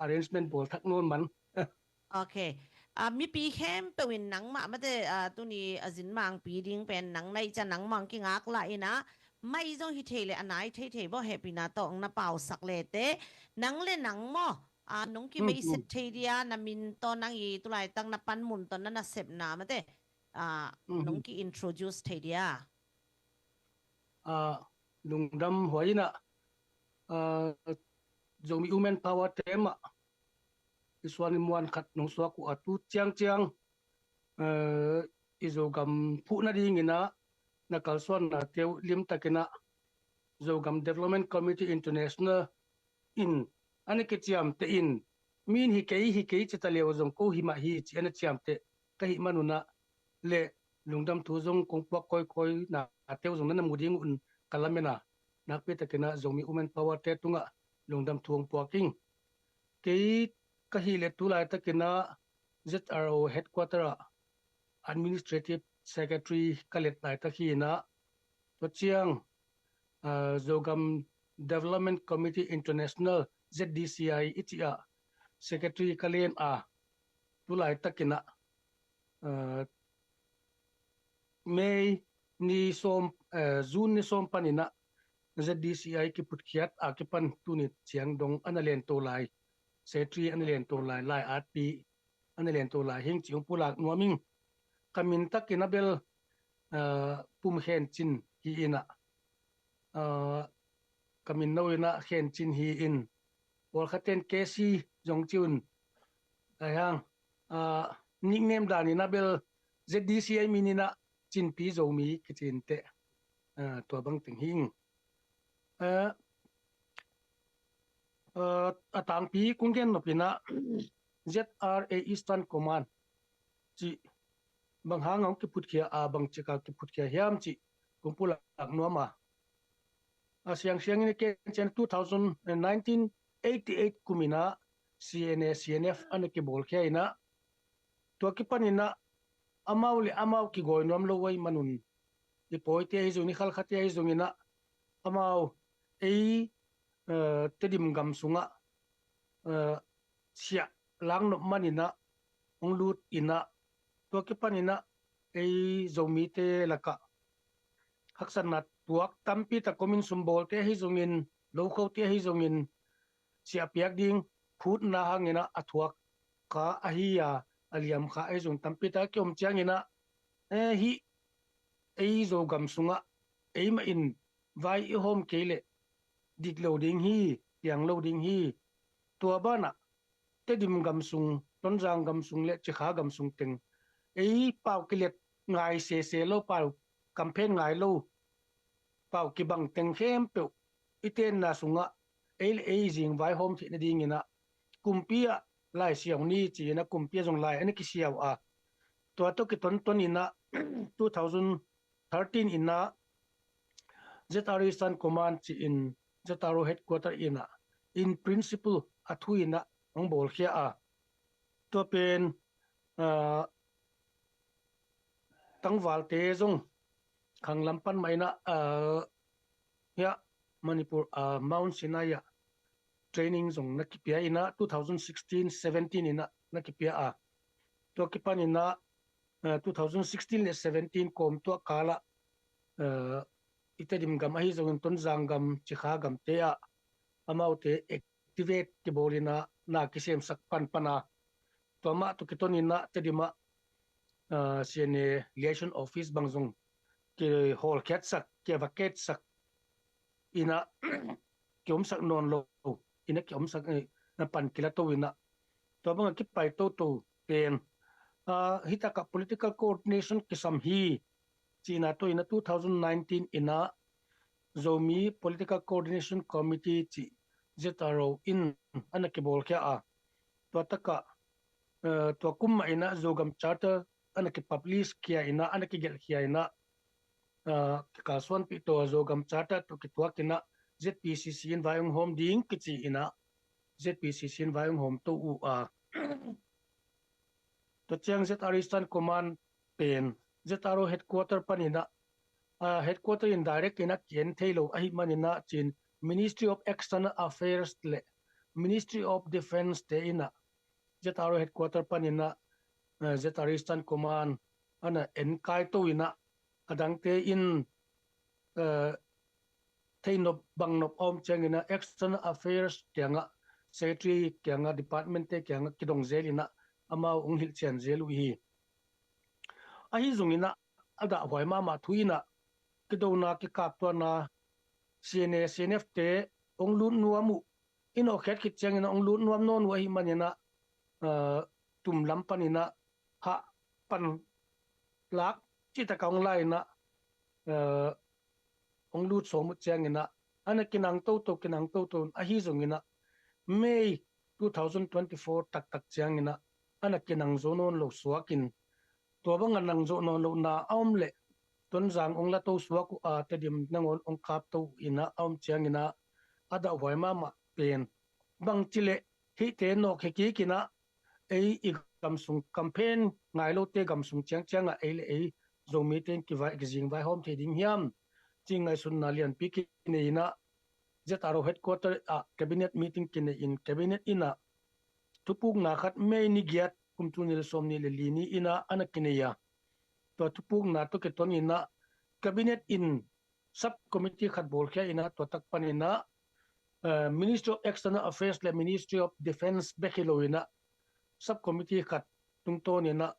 arrangement bol thak non man Okay. Mi pi hem pe win nang ma mate tu ni azin mang pi ding pen nang nai cha nang mang ki ngak la ina mai zong hi thele anai the bo happy na to na pau sak le te nang le nang mo nong ki mai set the dia na min to nang I tu lai tang na pan mun to na sep na mate nong ki introduce the dia lungdam hoina zomi women power tema iswani muan khat nong swaku atu chiang chiang izogam phu na ding ina na kalswan na teu lim takina zogam development committee international in ane ke chiam te in min hi kei chetalew zong ko hi ma hi chi ane chiam te ka hi manuna le lungdam thu zong kong pok koi koi na teu zong na muding un kalamena nakpe takina zomi women power te tunga lungdam thuang poking kei ka hi le tulai takina ZRO headquarter administrative secretary kalet lai takina to chiang zogam development committee international ZDCI itia secretary kalen tulai takina May ni som June ni som panina ZDCI ki putkhiat akipan tunit chiang dong analen to lai secretary analen to lai lai at pi analen to lai hing chiung pulak nuaming kamin takina bel pum hen chin hi ina kamin noina hen chin hi in wal khaten kesi jong chun ayang nickname dani na bel ZDCI minina chin pi zomi kichin te to bang ting hing atang pi kungen nopina ZRA Eastern Command chi bang hangong ki putkhia bang chika ki putkhia hiam chi kumpula nuama siang ni ke chen 1988 kumina CNA CNF anake bol khia ina to ki panina amau ki goinom lo wai manun ipoite hi zuni khal khatia hi zungina amau ei tedim gam sunga sia lang no manina onglut ina to ki panina ei zomi te laka haksan na tuak tampi ta komin sumbol te hi zungin lo kho te hi zungin sia piak ding phut na hangena athuak ka ahia aliam kha ai zung tampi ta kyom changina hi ei zo gam sunga ei ma in vai I hom kele dik loading hi yang loading hi tua bana te dim gam sung ton jang gam sung le chi kha gam sung teng ei pau kilet ngai se lo pau campaign ngai lo pau ki bang teng khem pe iten na sunga ei jing vai hom thi na ding ina kumpia lai siang ni chi na kumpia jong lai ani ki siaw to ki ton ina 2013 ina ZRO Eastern Command chi in ZRO headquarter ina in principle athu ina ong bol khia to pen tangwal te zong khanglampan maina ya Manipur Mount Sinai training zong nakipia ina 2016-17 ina nakipia to kipan ina 2016 le 17 kom to kala itedim gam ahi zong ton zangam chikha gam te amaute activate ke bolina na kisem sak pana to ma to kiton ina tedima CNA liaison office bangzong ke hall ket sak ke vaket sak ina kyom sak non lo ina kyom sak na pan kila to ina to bang ki pai to pen hitaka political coordination kisam hi china to ina 2019 ina zomi political coordination committee chi ZRO in anake bol kya to taka to kumma ina zogam charter anake publish kya ina anake gel kya ina kaswan pi to zogam charter to kitwa kina ZPCC in vayong home ding kichi ina ZPCC in vayong home to to chiang ZRO Eastern Command pen ZRO headquarter panina headquarter in direct ina kien thailo ahi manina chin Ministry of External Affairs le Ministry of Defense te ina ZRO headquarter panina ZRO Eastern Command ana enkai to ina adang te in thainop bangnop om changina external affairs kyanga secretary kyanga department te kyanga kidong zelina ama unghil chen zelu hi ahi zungina ada hoima ma thuina kidona ki kapto na CNA CNF te onglut nuamu ino khet khit changina onglut nuam non wa hi manina tum lampanina ha pan lak chita kaung lai na onglut somu changina ana kinang to ahi zungina May 2024 tak changina ana kinang zonon lo suakin to bang nang zonon lo na omle ton jang ongla to suaku a tedim nangon ong kap to ina om changina ada hoima ma pen bang chile hi te no kheki kina ei igam sung campaign ngai lo te gam sung chang a ei le ei zo meeting ki vai gijing vai hom the ding hiam chingai sun nalian piki ne ina ZRO headquarter a cabinet meeting kine in cabinet ina tupuk na khat me ni giat kumtunil somni le lini ina ana kineya to tupuk na to keton ina cabinet in sub committee khat bol kya ina to tak panina Ministry of External Affairs le Ministry of Defense bekilo ina sub committee khat tungton ina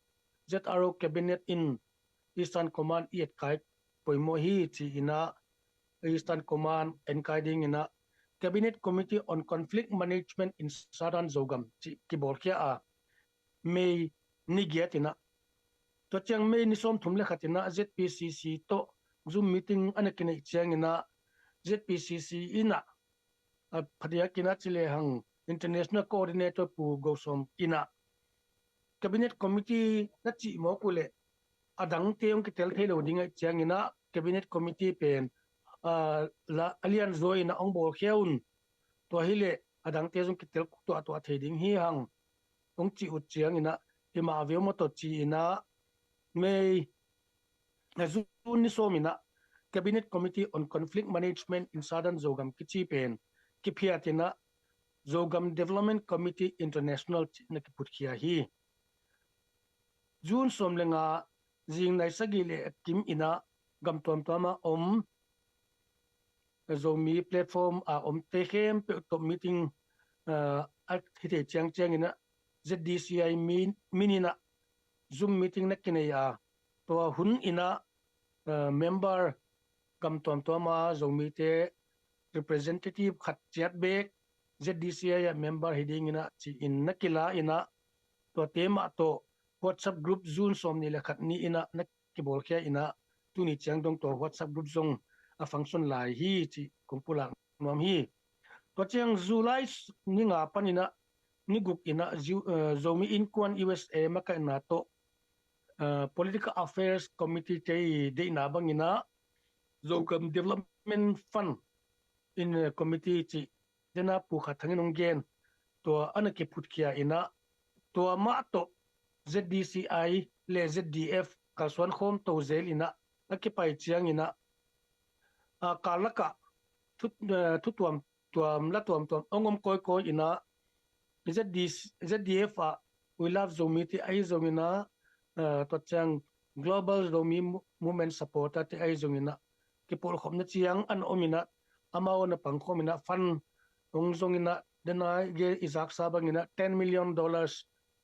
ZRO cabinet in Eastern Command iet kai poimo hi chi ina Eastern Command encading ina Cabinet Committee on Conflict Management in Southern Zogam ki bolkia a May nigiatina to chang May ni som thumle khatina ZPCC to Zoom meeting anakine chang ina ZPCC ina phadia kina chile hang international coordinator pu gosom ina Cabinet Committee na chi mo pule adang teong kitel thelo dinga chang ina Cabinet Committee pen la alian zoi na ong bol kheun to hile adang te jung kitel to to theding hi hang ong chi u chiang ina hima veo mo to chi ina May na zun ni somina Cabinet Committee on Conflict Management in Southern Zogam kichi pen kiphiatina Zogam Development Committee International na kiputkhia hi June somlenga jing nai sagile kim ina gam tom tama zomi platform om techem pe top meeting at hite chang ina ZDCI minina Zoom meeting na kineya to hun ina member kam tom toma zomi te representative khat chat bek ZDCI member heading ina chi in nakila ina to tema to WhatsApp group Zoom somni le khat ni ina nakibol kya ina tuni chang dong to WhatsApp group zong a function lai hi chi kumpula nom hi to chang July ni nga panina ni guk ina zomi in kwan USA maka na to Political Affairs Committee te de na bangina Zogam Development Fund in committee chi dena pu khathangin onggen to anake phutkia ina to ma to ZDCI le ZDF kalswan khom to zel ina akipai chiang ina kalaka tuam la tuam ongom koi ina ZDF we love zomiti ai zomina to chang global zomi movement supporter te ai zomina ki por khom na chiang an omina amao na pangkhomina fan ong zongina dena ge izak sabangina $10 million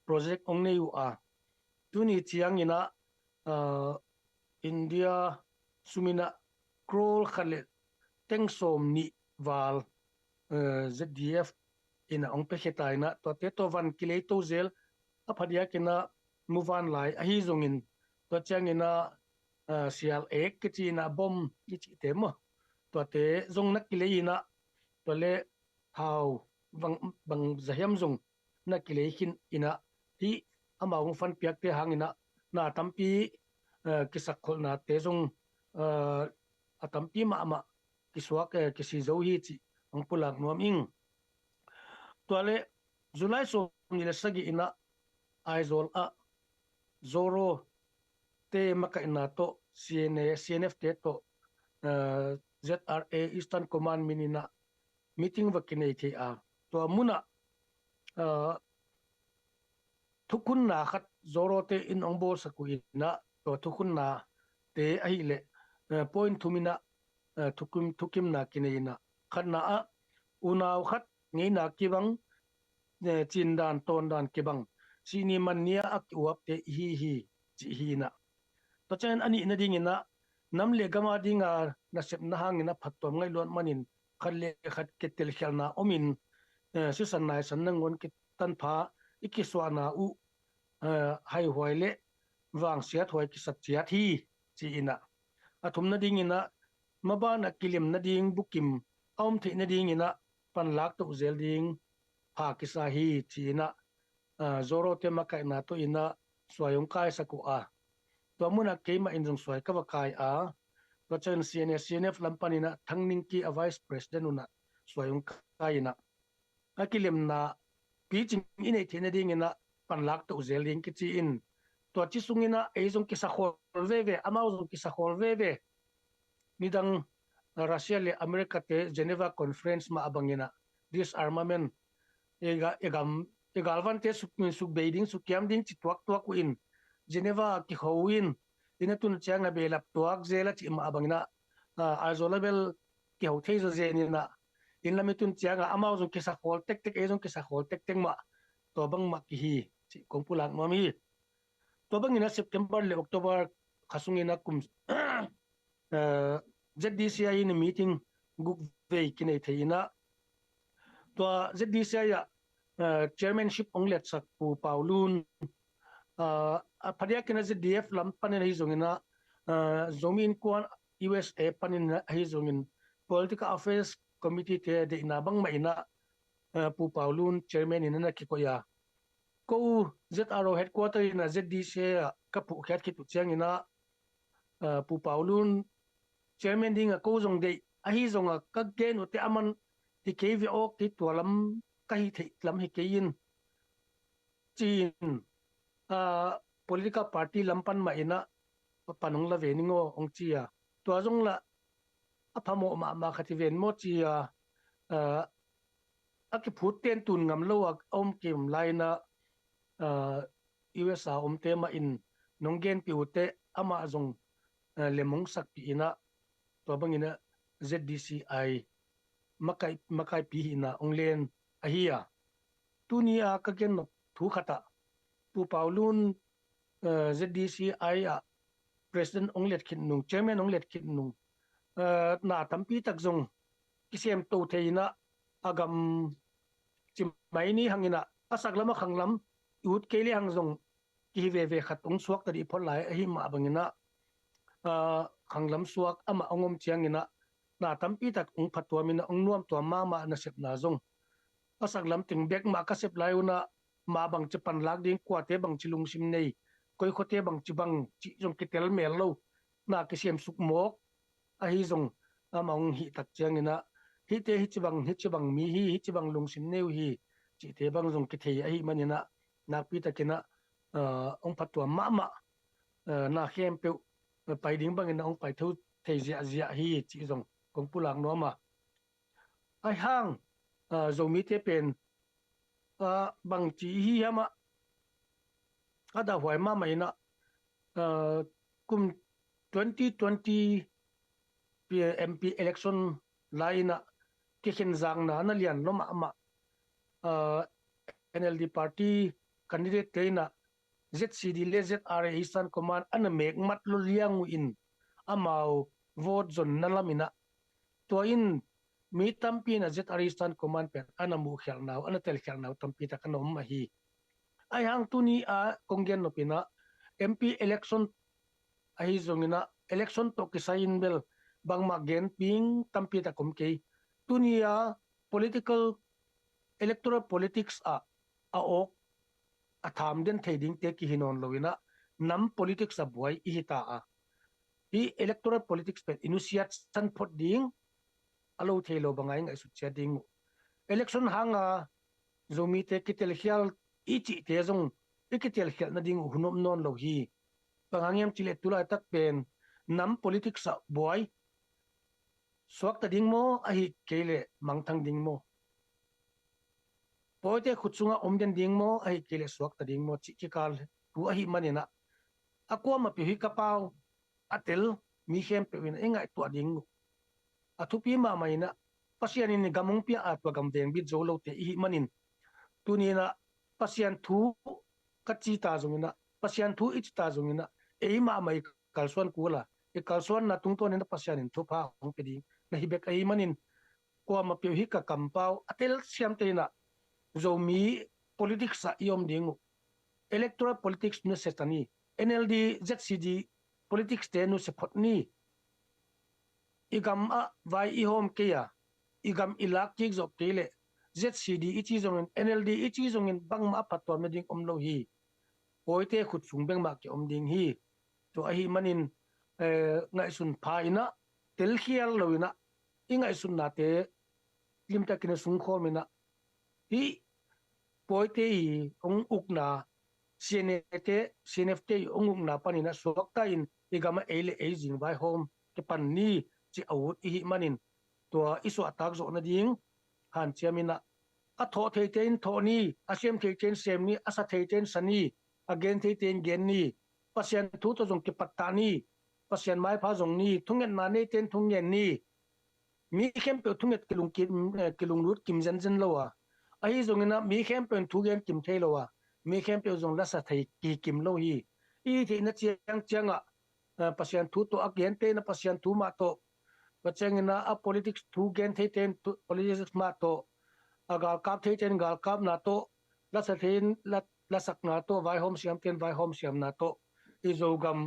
project ong ne yu a tuni chiang ina India sumina krol khale tengsom ni wal ZDF ina ong pekhetai na to te to van kile to zel aphadia kina muvan lai a hi zongin to chang ina sial ek ki na bom ki temo to te zong na kile ina to le how bang zahyam zong na kile hin ina hi amawong fan piak te hangina na tampi kisak khol na te zong atampi ma kiswak kisi zo hi chi ang pulak nuam ing toale July so ni le sagi ina aizol a zoro te maka ina to CNF te to ZRA Eastern Command minina meeting vakine the a to muna thukun na khat zoro te in ong bol sakuina to thukun na te ai le point thumina thukim na kineina khanna a unaw khat ngei na kibang chin dan ton dan kibang sini mania ak uap te hi chi hi na to chen ani na ding ina nam le gama dinga na sep na hangina phatom ngai lon manin khalle khat ketel khelna omin si san nai san ngon ki tan pha ikiswana u hai hoile wang sia thoi ki sat chia thi chi ina athum na ding ina mabana kilim na ding bukim aum the na ding ina pan lak to zel ding pha ki sa hi chi ina zoro te makai na to ina swayong kai saku a to muna keima in jong swai ka kai a to chen CNF lampanina thangning ki a vice president una swayong kai na akilim na pi ching ine the na ding ina pan lak to zel ding ki chi in to chi sungina eizong ki sa khol ve amao zong ki sa khol ve midang Russia le America te Geneva conference ma abangina disarmament egalvan te su beiding su kiam ding chi tuak ku in Geneva ki hoin ina tun changa be lap tuak zela chi ma abangina azolabel ki ho thei zo zenina in la mitun changa amao zong ki sa khol tek ezong ki sa khol tek ma to bang ma ki hi chi kongpulang mami to bang ina September le October khasungina kum ZDCI in meeting guk ve kine theina to ZDCI ya chairmanship onglet sak pu paulun a phadia kina ZDF lam panin hi zongina zomin kwan USA panin hi zongin political affairs committee te de ina bang ma ina pu paulun chairman ina ki ko ya ko ZRO headquarter ina ZDCI ka pu khat ki tu chang ina pu paulun chairman ding a ko zong de a hi zong a ka gen te aman ti KVO ki tualam ka hi the lam hi kein chin political party lampan ma ina panung la veningo ong chia to zong la aphamo ma khati ven mo chia aki phut ten tun ngam lo om kim laina USA te ma in nonggen pi ute ama zong lemong sak pi ina to bangina ZDCI makai pi ina onglen ahia tunia ka gen no thu khata pu paulun ZDCI president onglet khin nung chairman onglet khin nung na tampi tak zong kisem to theina agam chimaini hangina asaklama khanglam ut kele hang zong ki ve khat ong suak tadi pholai hi ma bangina khanglam suak ama ongom chiangina na tampi tak ong phatwa mina ong nuam to ma na sep na zong asaklam ting bek ma ka sep lai una ma bang chapan lak ding kwa te bang chilung sim nei koi khote bang chibang chi jong kitel mel lo na ki sem suk mok a hi zong ama ong hi tak chiangina hi te hi chibang mi hi chibang lung sim neu hi chi te bang zong ki thei a hi manina na pi takina ong phatwa ma na khem pe pai ding bang in ong pai thu thei zia hi chi zong kong pulang no ma ai hang zomi te pen bang chi hi ama ada hoi ma mai na kum 2020 MP election laina kikhin zang na lian loma ama NLD party candidate teina ZCD le ZRA Eastern Command ana mek mat lo liang in amao vote zon nalamina to in mi tampi na ZRA Eastern Command pen ana mu khel naw ana tel khel naw tampi ta kanom ma hi ai hang tuni a konggen no pina MP election ai zongina election to kisain bel bangma gen ping tampi ta komke tunia political electoral politics a ok atham den thading te ki hinon loina nam politics a boy I hita a hi electoral politics pe initiate san phot ding alo thelo bangai ngai su chatting election hanga zomi te kitel hial ichi te zong ikitel hial na ding hunom non lo hi pangangem chile tulai tak pen nam politics a boy swak ta ding mo a hi kele mangthang ding mo poi te khutsunga omden ding mo ai kele suak ta ding mo chi ki kal tu a hi manina akwa ma pi hi ka pau atel mi hem pe win engai tu ding athu pi ma mai na pasian in gamung pia atwa gam veng bi zo lo te hi manin tunina pasian thu ka chi ta zungina pasian thu ich ta zungina e ma mai kalsuan kula e kalsuan na tung to ne pasian in thu pha hong pe ding na hi bek ai manin ko ma pi hi ka kampau atel siam te na zo mi politics sa iom ding electoral politics nu setani NLD ZCD politics te nu se photni igam a vai I hom ke ya igam ilak ki zop tele ZCD ichi zongin NLD ichi zongin bang ma patwa meding omlo hi poite khut sung beng ma ke om ding hi to a hi manin ngai sun pha ina tel khial loina ingai sun na te limta kin sung kho mina hi poite hi ong ukna CNFT CNFT ong ukna panina sokta in igama ele aging vai home ke pan ni chi awut hi manin to isu atak zo na ding han chiamina a tho thei ten tho ni a sem thei ten sem ni asa thei ten sani again thei ten gen ni pasien thu to jong ki patta ni pasien mai pha jong ni thungen na ne ten thungen ni mi khem pe thunget kilung lut kim jan jan lowa ai jong na mi khem pe thu gen kim thei lowa mi khem pe jong la sa thei ki kim lo hi I thi na chiang chianga pasien thu to again te na pasien thu ma to pachengina a politics thu gen thei ten politics ma to agal kap thei ten gal kap na to la sa thein la sak na to vai hom siam ten vai hom siam na to I zo gam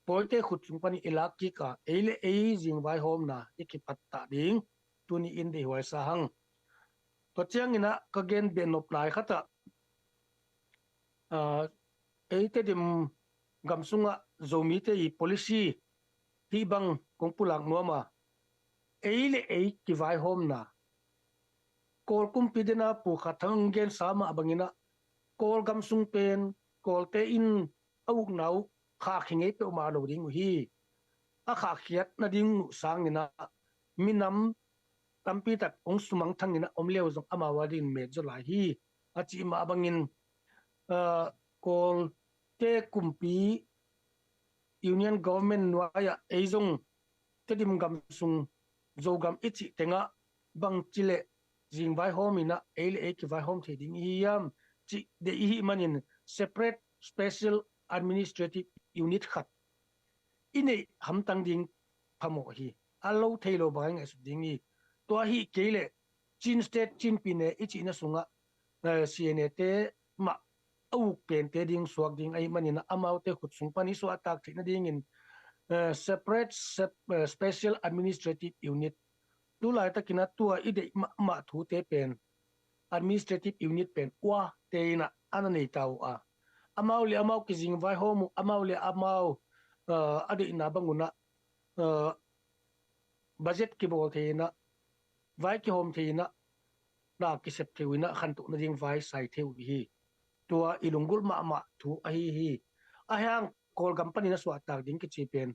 poite khut chung pani ilak ki ka eile ei jing vai hom na iki patta ding tuni in de hoi sa hang to chiangina ka gen ben nop lai khata eite dim gam sunga zomi te I policy hi bang kong pulak nuama eile ei ki vai hom na kol kum pidena pu khathang gen sama abangina kol gam sung pen kol te in auk nau kha khinge pe ma lo ding hi a kha khiat na ding sang ina minam tampi tak ong sumang thang ina omleo jong ama wadin me jo la hi a chi ma abangin kol te kumpi union government nuaya eizong tedim gam sung zogam ichi tenga bang chile jing vai home ina ele ek vai home theding hiam chi de hi manin separate special administrative unit khat ine hamtang ding phamo hi allo thailo bang as ding ni to hi kele chin state chin pine ichi na sunga cna te ma au pen te ding suak ding ai manina amau te khut sung pani so atak thina ding in separate special administrative unit tu lai takina tua ide ma thu te pen administrative unit pen wa te na anani tau a amau le amau ki jing vai home amau le amau ade na banguna budget ki bo the na vai ki home the na na ki sep the wina khan tu na jing vai sai the hi tua ilungul ma thu a hi a hang kol company na swa tak ding ki chi pen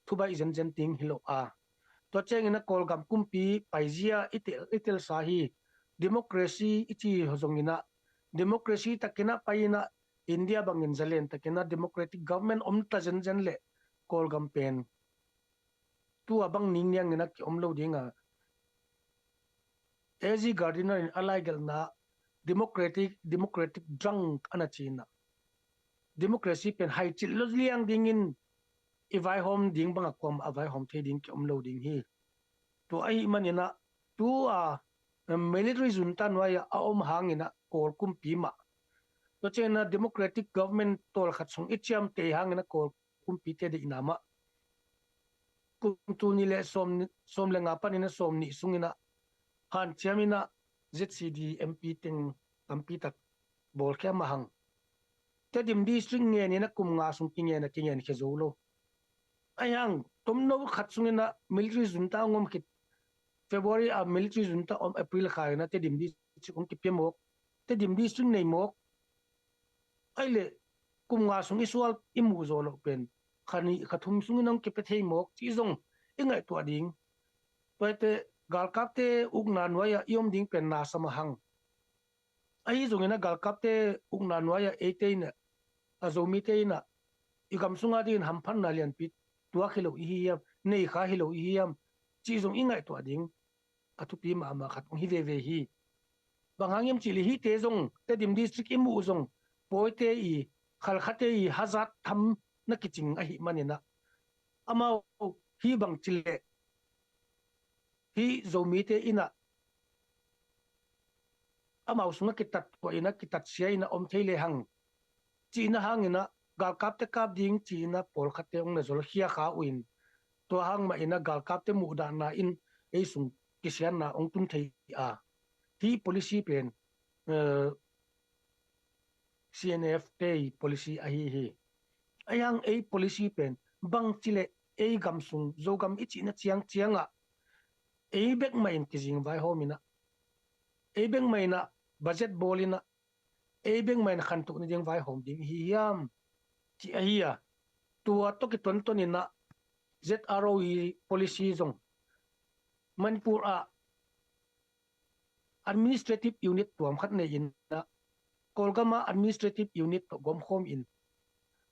thu bai zen zen ting hilo a to cheng ina kol gam kumpi paizia itel sahi democracy ichi hozongina democracy takina paina india bangin zalen takina democratic government omta zen zen le kol gam pen tu abang ningyang ina ki omlo dinga AG Gardiner in alaigal na democratic drunk anachina democracy pen hai chil liang dingin ivai hom ding banga kom avai hom the ding ki omlo ding hi to ai manina tu a military junta noya a om hangina kor kum pima to chena democratic government tol khatsung ichiam te hangina kor kum pi te de inama kum tu ni le som le nga panina som ni sungina han chiamina ZCD MP ting tampi tak bol kya mahang te dim district nge ni na kum nga sung kinge na khezolo ayang tomno khatsungina military junta ngom khit February a military junta om April khaina te dim district ong ki pemok te dim district nei mok aile kum nga sung isual imu zolo pen khani khathum sunginong ki pethei mok chi zong ingai to ding pete gal kapte ugna noya yom ding pen na samahang ai zong ina gal kap te ung na noya ate na azomi te na igam sunga din hamphan na lian pi tua khilo hi yam nei kha hilo hi yam chi zong ingai to ding atu pi ma ma khat hi ve ve hi banghangem chili hi te zong te dim district imu zong poite I khal khate I hazat tham na kiching a hi manina ama hi bang chile hi zomi te ina amau sunga kitat ko ina kitat sia ina om theile hang china hangina gal kap te kap ding china pol khate ong na zol hia kha uin to hang ma ina gal kap te mu da na in ei sung kisian na ong tun thei a hi policy pen CNF te policy a hi ayang ei policy pen bang chile ei gam sung zo gam ichi na chianga ei bek main kizing vai homina ei bek maina budget bolina ei bek main khan tu ni ding vai hom ding hi yam chi a hi a tua to ki ton ina ZROE policy zong Manipur a administrative unit tuam khat nei in na Kolgama administrative unit to gom khom in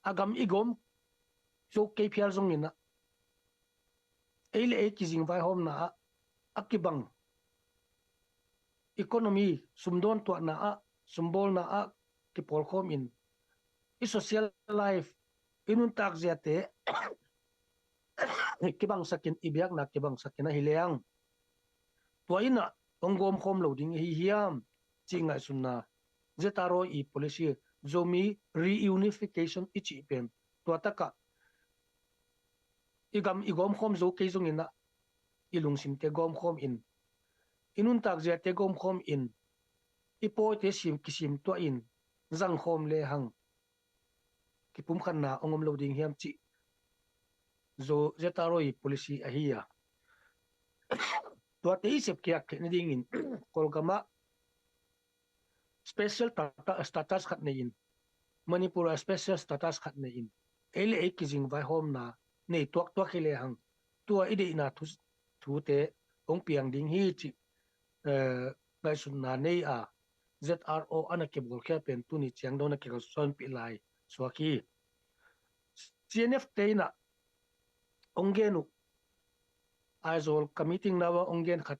agam igom so KPR zong ina eile e kizing vai hom na akibang economy sumdon to na a sumbol na a ki pol khom in I social life inun tak ziate kibang sakin ibyak na kibang sakin na hileang tuaina ongom khom loading hi hiam chinga sunna zetaro I policy zomi reunification ichi pen tuataka igom khom zo keizong ina ilungsim te gom khom in inun tak ziate gom khom in ipo te sim kisim to in zang khom le hang kipum khan na ongom loading hiam chi zo zetaro I policy a hiya tua te isep kiak ni ding in kolgama special status khat nei in manipur special status khat nei in ele e kizing vai hom na nei tuak khile hang tua ide na thu te ong piang ding hi chi ngai sun na nei a ZRO ana ke bol kha pen tu ni chiang do na ke son pi lai swaki CNF te na ongenu aizol committee nawa ongen khat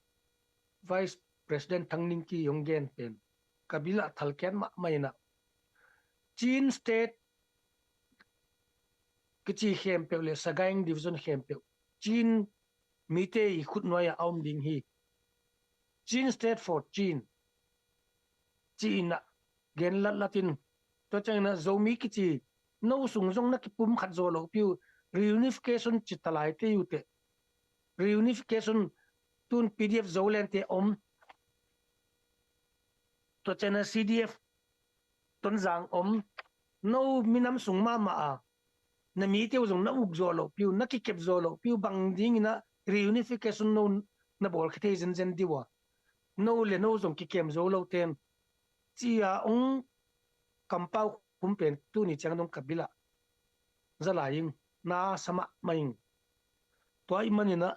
vice president thangning ki ongen pen kabila thalken ma maina chin state kichi hempe le sagaing division hempe chin mite I khut noya aum ding hi chin state for chin china gen latin to changna zomi kichi no sung jong na ki pum khat zo lo piu reunification chitalai te yute reunification tun PDF zolen te om to chana CDF ton zang om no minam sung ma a na mi te uzong na ug zo lo piu na ki kep zo lo piu bang ding na reunification no na bol khite zen diwa no le no zong ki kem zo lo tem chia ong kampau kumpen tu ni chang dong kabila zalaing na sama maing to ai manina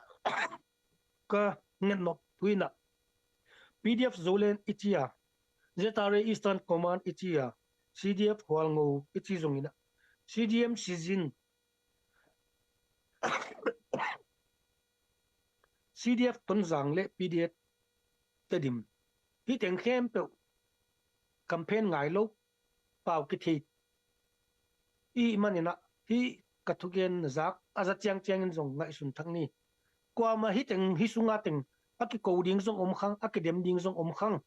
ka ngen no tuina PDF zolen ichia Zetare Eastern Command ichia CDF Hualngo ichi zongina CDM season CDF tonzang le PDF tedim hi teng khem pe campaign ngai lo pau ki thi I manina hi kathugen zak aza chiang in zong ngai sun thangni kwa ma hi teng hi sunga teng aki coding zong om khang academic ding zong om khang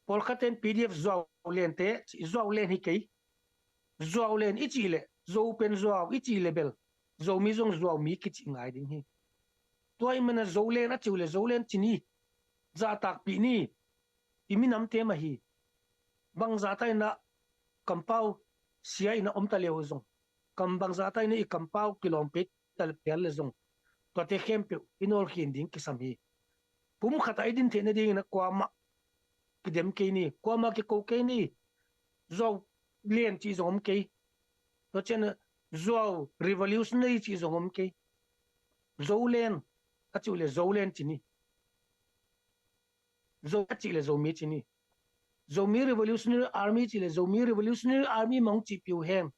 polkhaten PDF zwaw len te zwaw len hi kei zwaw len ichi le zo pen zwaw ichi level zo mi zong zwaw mi ki chi ngai ding hi toy mana zo len a chiule zo len chini za tak pi ni iminam te ma hi bang za tai na kampau sia ina om ta leo zong kam bang za tai ni kampau kilometer tal pel le zong to te khempe inol khin ding ki sam hi pum khata idin the na ding na kwa ma ki dem ke ni kwa ma ki ko ke ni zo len chi zom ke to chen zo revolutionary chi zom ke zo len a chu le zo len chi ni zo chi le zo mi chi ni zo mi revolutionary army chi le zo mi revolutionary army mong chi piu hem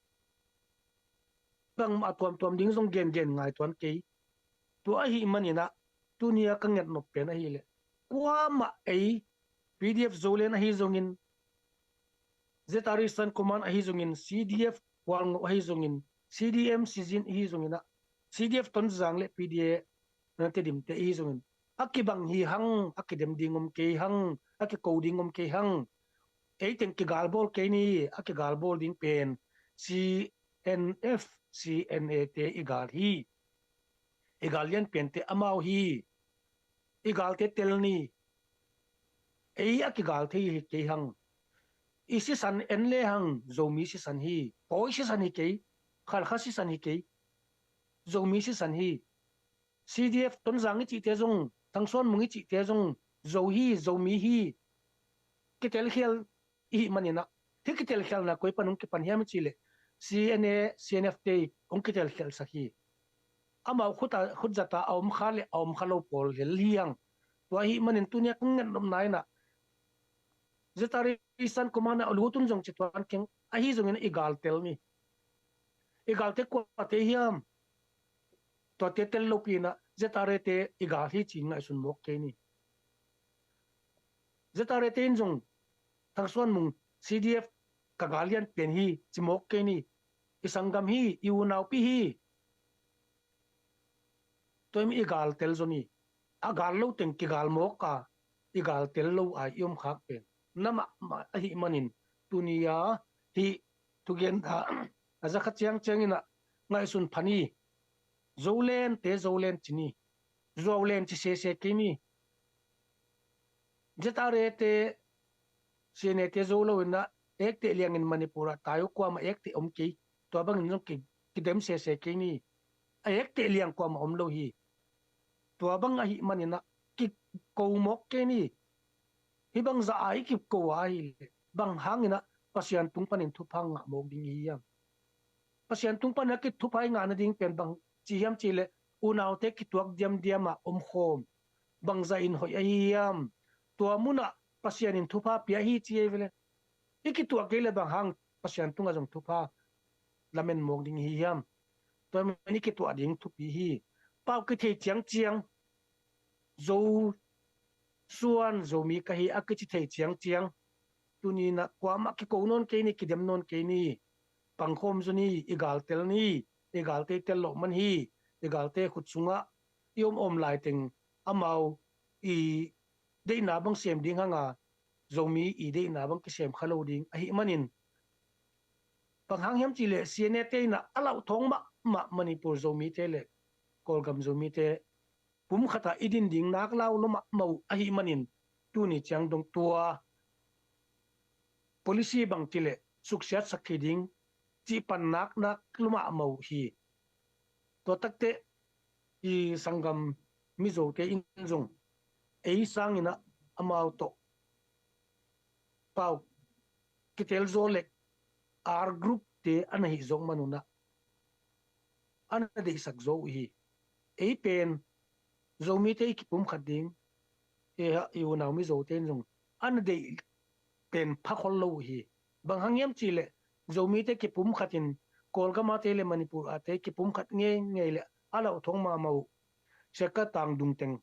bang ma tuam ding zong gen ngai tuan ke tu a hi manina tu nia ka nget no pe na hi le kwa ma ei pdf zo le na hi zongin zetari san command a hi zongin cdf wang a hi zongin cdm season hi zongina cdf ton zang le pdf na te dim te hi zongin akibang hi hang akidem dingom ke hang aki codingom ke hang ei ten ki galbol ke ni aki galbol ding pen cnf cna te igal hi igalian pen te amau hi igal te tel ni ei aki gal the hi ke hang isi san en le hang zomi si san hi poi si san hi ke khal khasi san hi ke zomi si san hi cdf ton zang chi te zong thangson mungi chi te zong zo hi zomi hi kitel khel i manina thikitel khel na koi panung ki panhiam chi le cna cnf te ong kitel khel sa hi ama khut jata aum khale aum khalo pol le liang to hi manin tunia kangan nom naina zetari isan kumana olutun jong chitwan keng ahi zongin igal tel ni igal te ko te hiam to te tel lopina zetare te igal hi chinga sun mok ke ni zetare te jong thangsuan mung cdf kagalian pen hi chimok ke ni isangam hi iunau pi hi toim igal tel zoni agal lo teng ki gal mok ka igal tel lo ai yom khak pen nama hi manin tunia hi tugen tha azakha chiang chengina ngai sun phani zolen chini zolen chi se kini jetare te sene te zolo na ek te liang in manipura tayo kwa ma ek te omki to bang no ki kidem se kini ek te liang kwa ma omlo hi to bang a hi manina ki ko mok ke ni hi bang za ai ki ko ai bang hangina pasian tung panin thu phang nga mok ding hi yang pasian tung pan ki thu phai nga na ding pen bang chi hiam chi le unaw te ki tuak diam ma khom bang za in hoi ai yam to muna pasian in thu pha pia hi chi vele iki tuak ke le bang hang pasian tung a jong thu pha lamen mok ding hi yam to mani ki tuak ding thu pi hi pau ki the chiang zo suan zo mi ka hi akichi thei chiang tuni na kwa ma ki ko non ke ni ki dem non ke ni pangkhom zuni igal tel ni igal te tel lo man hi igal te khut sunga yom om lai teng amau i de na bang sem ding hanga zomi i de na bang ki sem khalo ding a hi manin panghang hiam chi le cna te na alau thong ma manipur zomi te le kolgam zomi te pum khata idin ding nak lau lo ma mau a hi manin tu ni chang dong tua policy bang chile suksiat sakhiding chi pan nak luma mau hi to takte i sangam mizo te in zong ei sangina amau to pau kitel zolek r group te anahi zong manuna ana de sak zo hi ei pen zomi te ki pum khading e yu naw mi zo ten zong ana de pen phakhol lo hi bang hangyam chile zomi te ki pum khatin kolgama te le manipur ate ki pum khat nge le ala thong ma mau seka tang dung teng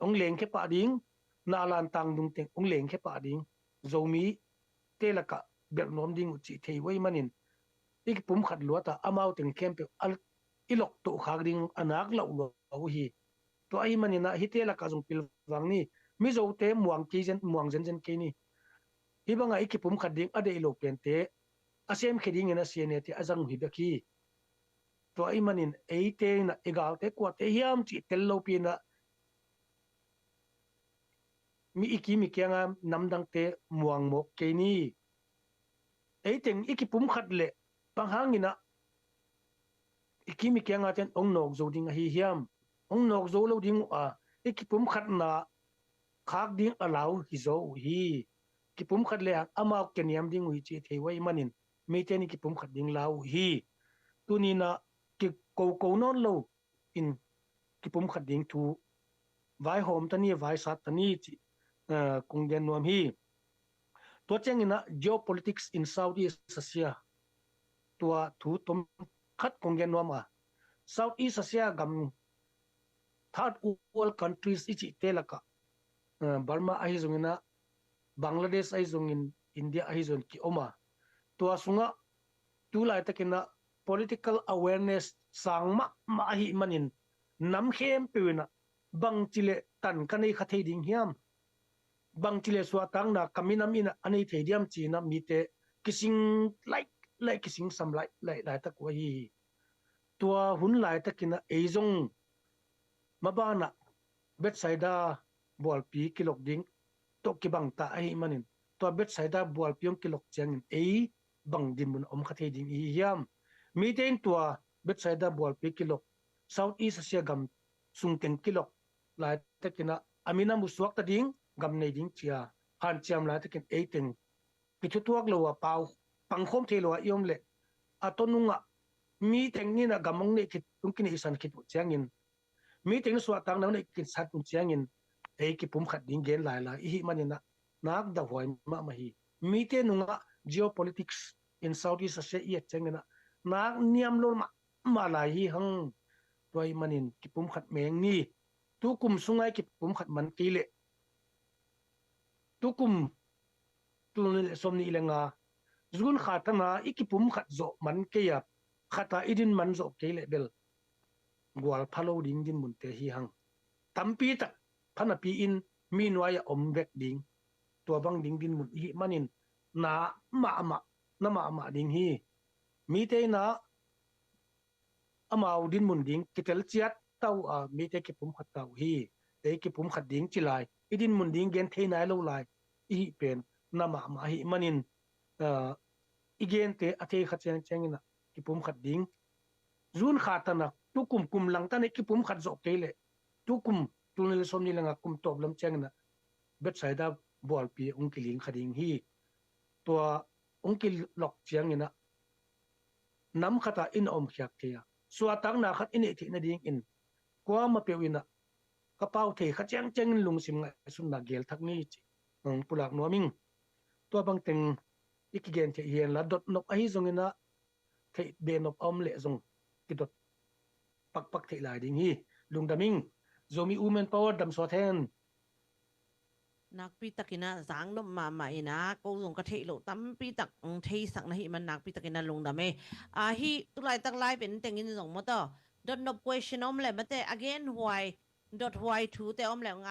ong leng ke pa ding na lan tang dung teng ong leng ke pa ding zomi te la ka ber nom ding chi thei wei manin ik pum khat luata amau teng kem pe al ilok to khak ding anak lo lo hi to ai manina hi te la ka jong pil wang ni mi zo te muang jen ke ni hi banga ik pum khat ding ade lo pen te asem kheding ena cna te azang hi baki to ai manin ei te na egal te kwa te hiam chi tel lo pi na mi iki mi kyanga namdang te muang mok ke ni ei teng iki pum khat le panghangina iki mi kyanga ten ong nok zo ding hi hiam ong nok zo lo ding a iki pum khat na khak ding alau hi zo hi ki pum khat le ama kenyam ding wi chi thei wai manin mi te ni ki pum khat ding lau hi tunina ki ko non lo in ki pum khat ding thu vai hom tani vai sat tani chi kung gen nuam hi to cheng ina geopolitics in Southeast Asia tua thu tom khat kung gen nuam a Southeast Asia gam third world countries ichi telaka Burma ai zungina Bangladesh ai zungin India ai zun ki oma tua sunga tu lai takina political awareness sangma ma hi manin nam khem pewina bang chile tan kanei khathei ding hiam bang chile swa tang na kaminam ina anei theidiam china mite kising like kising sam lai tak wa hi tua hun lai takina eizong mabana betsaida bolpi kilok ding to ki bang ta ai manin to betsaida bolpi om kilok changin ei bang din mun om khathei ding hi hiam miten tua betsaida bolpi kilok South East Asia gam sungken kilok lai takina amina muswak ta ding gam nei ding chia han chiam lai takin eiten kichu tuak lo wa pau pangkhom thelo wa yom le atonunga mi tengni na gamong ne kit tungkini isan kit changin mi teng swa tang na ne kit sat tung changin ei ki pum khat ding gen lai la hi manina nak da hoi ma hi mi te nunga geopolitics in Southeast Asia i changina nak niam lo ma lai hi hang toy manin ki pum khat meng ni tu kum sungai ki pum khat man ki le tu kum tu le som ni lenga zun khatana ikipum khat zo man ke ya khata idin man zo ke le bel gwal phalo ding din mun te hi hang tampi tak phana pi in mi noya om vek ding to bang ding din mun hi manin na ma ding hi mi te na amau din mun ding kitel chiat tau a mi te ki pum khat tau hi te ki pum khat ding chilai idin mun ding gen the nai lo lai hi pen na ma hi manin igen te athe khat chang changina ki pum khat ding zun khatana tu kum lang ta ne ki pum khat zo ke le tu kum tu ne som ni langa kum top lam changna bet saida bol pi ungkiling khading hi to ungkil lok changina nam khata in om khyak thea suwa tang na khat in thi na ding in kwa ma pewina ka pau the kha chang chang lung sim nga sun na gel thak ni chi pulak noming to bang teng ikigen the yen la dot nok ai zongina the be nok om le zong ki dot pak the lai ding hi lung daming zomi women power dam so then nak pi takina zang no ma ina ko zong ka thei lo tam pi tak thei sak na hi man nak pi takina lung da me a hi tu lai tak lai pen tengin zong mo to dot no question om le mate again why dot why thu te om le